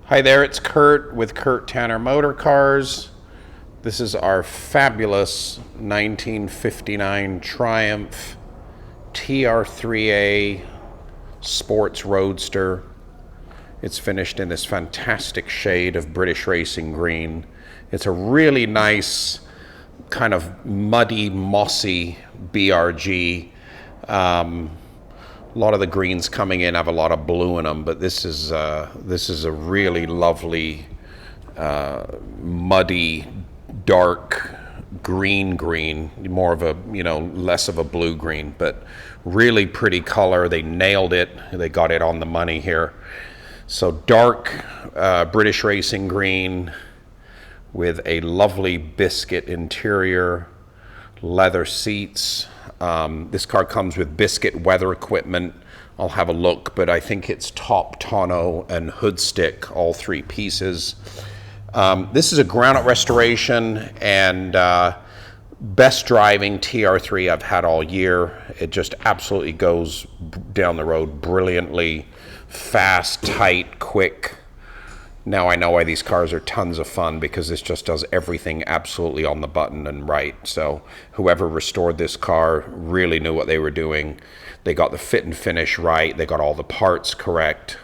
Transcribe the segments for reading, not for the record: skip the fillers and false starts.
Hi there, it's Kurt with Kurt Tanner Motor Cars. This is our fabulous 1959 Triumph TR3A Sports Roadster. It's finished in this fantastic shade of British Racing Green. It's a really nice, kind of muddy, mossy BRG. A lot of the greens coming in have a lot of blue in them, but this is a really lovely, muddy, dark green, more of a, less of a blue green, but really pretty color. They nailed it. They got it on the money here. So dark British Racing Green with a lovely biscuit interior, leather seats. This car comes with Biscuit weather equipment. I'll have a look, but I think it's top, tonneau, and hood stick, all three pieces. This is a ground-up restoration and best driving TR3 I've had all year. It just absolutely goes down the road brilliantly, fast, tight, quick. Now I know why these cars are tons of fun, because this just does everything absolutely on the button and right. So whoever restored this car really knew what they were doing. They got the fit and finish right. They got all the parts correct.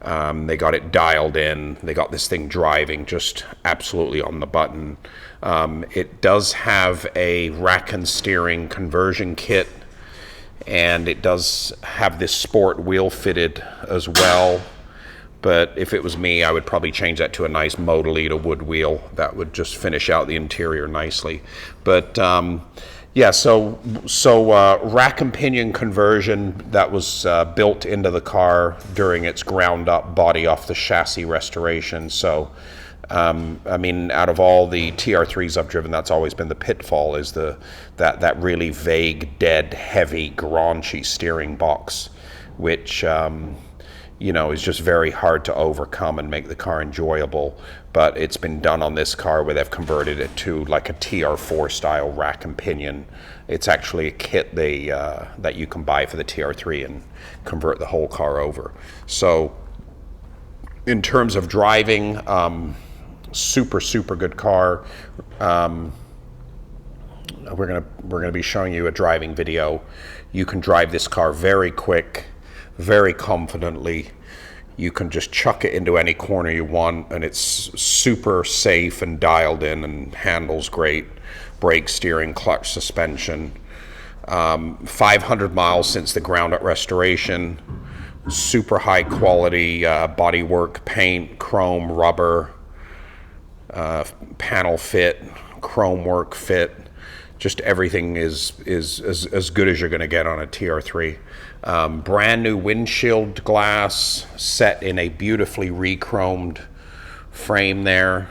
They got it dialed in. They got this thing driving just absolutely on the button. It does have a rack and steering conversion kit, and it does have this sport wheel fitted as well. But if it was me, I would probably change that to a nice Modellita wood wheel. That would just finish out the interior nicely. But yeah, so rack and pinion conversion that was built into the car during its ground up body off the chassis restoration. So I mean, out of all the TR3s I've driven, that's always been the pitfall, is that really vague, dead, heavy, graunchy steering box, which is just very hard to overcome and make the car enjoyable. But it's been done on this car where they've converted it to like a TR4 style rack and pinion. It's actually a kit that you can buy for the TR3 and convert the whole car over. So in terms of driving, super good car. We're gonna be showing you a driving video. You can drive this car very quick, very confidently. You can just chuck it into any corner you want, and it's super safe and dialed in and handles great. Brake, steering, clutch, suspension. 500 miles since the ground up restoration. Super high quality bodywork, paint, chrome, rubber, panel fit, chrome work fit. Just everything is as good as you're going to get on a TR3. Brand new windshield glass set in a beautifully re-chromed frame there.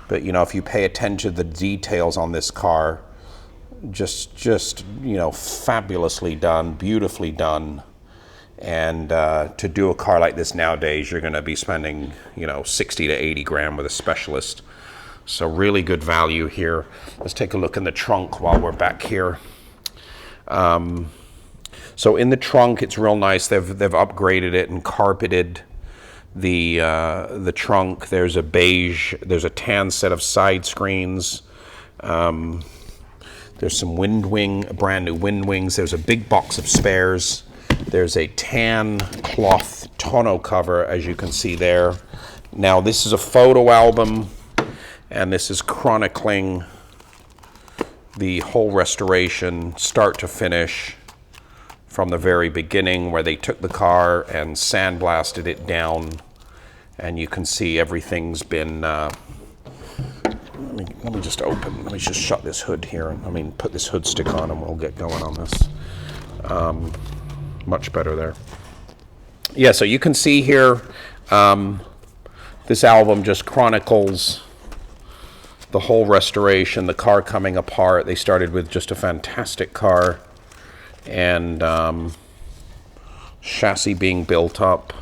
But if you pay attention to the details on this car, just fabulously done, beautifully done. And to do a car like this nowadays, you're going to be spending 60 to 80 grand with a specialist. So really good value here. Let's take a look in the trunk while we're back here. So in the trunk, it's real nice. They've upgraded it and carpeted the trunk. There's a beige, there's a tan set of side screens. There's some brand new wind wings. There's a big box of spares. There's a tan cloth tonneau cover, as you can see there. Now this is a photo album, and this is chronicling the whole restoration, start to finish, from the very beginning, where they took the car and sandblasted it down. And you can see everything's been, let me just shut this hood here. Put this hood stick on and we'll get going on this. Much better there. Yeah, so you can see here, this album just chronicles the whole restoration, the car coming apart. They started with just a fantastic car, and chassis being built up,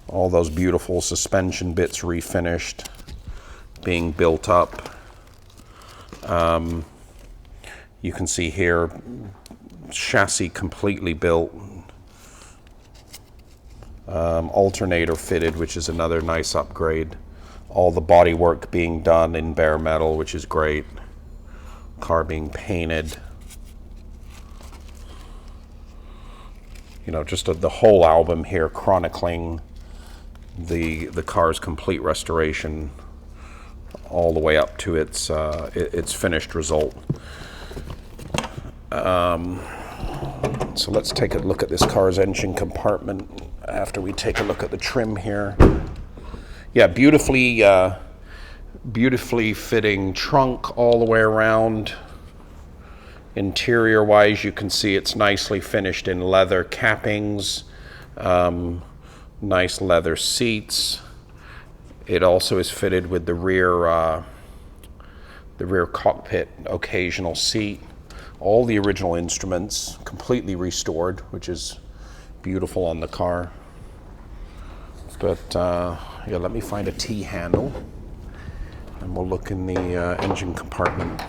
all those beautiful suspension bits refinished, being built up. You can see here, chassis completely built. Alternator fitted, which is another nice upgrade. All the body work being done in bare metal, which is great. Car being painted. You know, just the whole album here chronicling the car's complete restoration all the way up to its finished result. So let's take a look at this car's engine compartment after we take a look at the trim here. Yeah, beautifully fitting trunk all the way around. Interior wise, you can see it's nicely finished in leather cappings, nice leather seats. It also is fitted with the rear cockpit occasional seat. All the original instruments completely restored, which is beautiful on the car. But yeah, let me find a T-handle and we'll look in the engine compartment.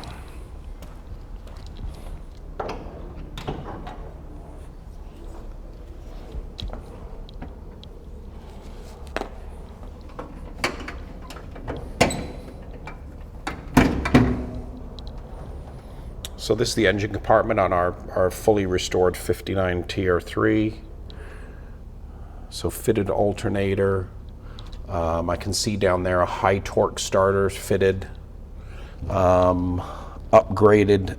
So this is the engine compartment on our fully restored 59 TR3. So fitted alternator. I can see down there a high torque starter fitted. Upgraded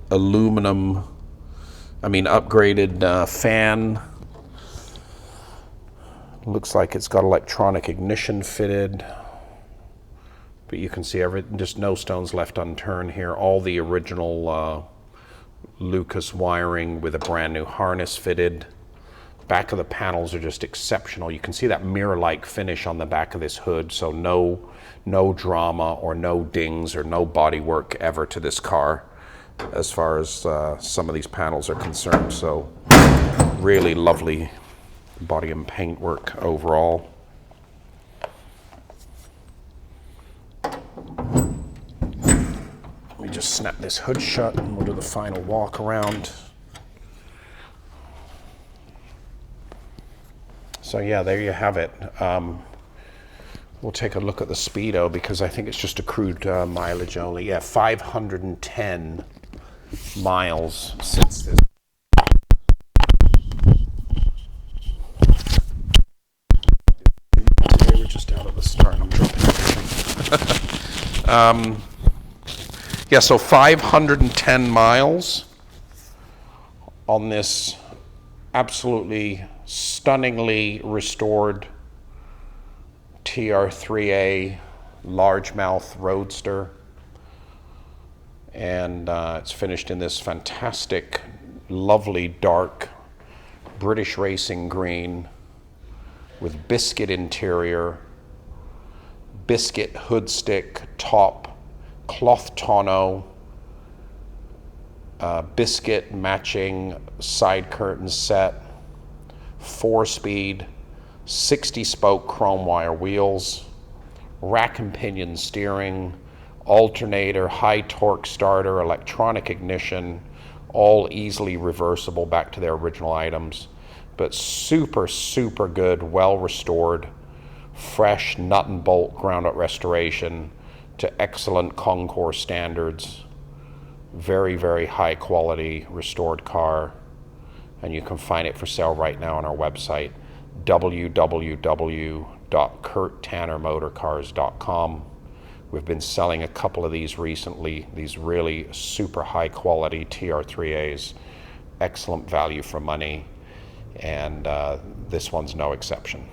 upgraded fan. Looks like it's got electronic ignition fitted. But you can see just no stones left unturned here. All the original Lucas wiring with a brand new harness fitted. Back of the panels are just exceptional. You can see that mirror-like finish on the back of this hood, so no drama or no dings or no body work ever to this car as far as some of these panels are concerned. So really lovely body and paint work overall. Just snap this hood shut and we'll do the final walk around. So yeah, there you have it. We'll take a look at the speedo because I think it's just accrued mileage only. Yeah, 510 miles since this. Today we're just out of the start and I'm dropping everything. Yeah, so 510 miles on this absolutely stunningly restored TR3A largemouth Roadster. And it's finished in this fantastic, lovely, dark British racing green with Biscuit interior, Biscuit hood stick top, cloth tonneau, Biscuit matching side curtain set, 4-speed, 60-spoke chrome wire wheels, rack and pinion steering, alternator, high torque starter, electronic ignition, all easily reversible back to their original items, but super, super good, well restored, fresh nut and bolt ground up restoration to excellent Concours standards. Very, very high quality restored car. And you can find it for sale right now on our website, www.kurttannermotorcars.com. We've been selling a couple of these recently, these really super high quality TR3As, excellent value for money, and this one's no exception.